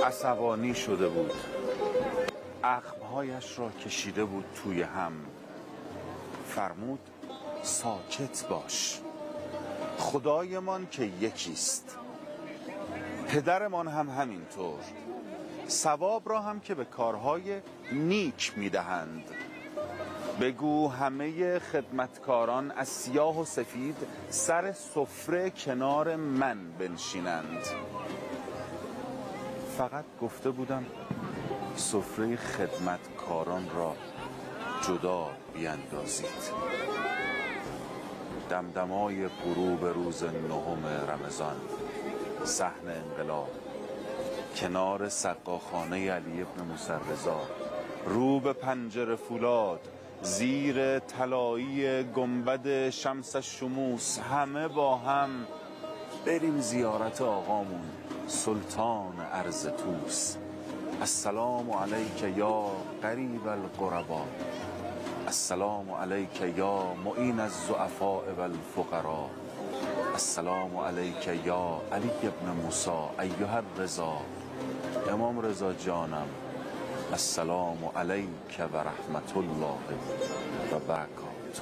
عصبانی شده بود، اخمهایش را کشیده بود توی هم. فرمود ساکت باش، خدایمان که یکیست، پدرمان هم همینطور، ثواب را هم که به کارهای نیک میدهند. بگو همه خدمتکاران از سیاه و سفید سر سفره کنار من بنشینند. فقط گفته بودم سفره خدمتکاران را جدا بیندازید. دمدمای غروب روز 9 رمضان، صحن انقلاب، کنار سقاخانه علی ابن موسی رضا، رو به پنجره فولاد، زیر طلایی گنبد شمس الشموس، همه با هم بریم زیارت آقامون سلطان ارض توس. السلام علیک یا قریب القربا، السلام علیک یا معین الضعفاء والفقراء، السلام علیک یا علی ابن موسی ایها الرضا. امام رضا جانم، السلام علیک و رحمت الله و برکاته.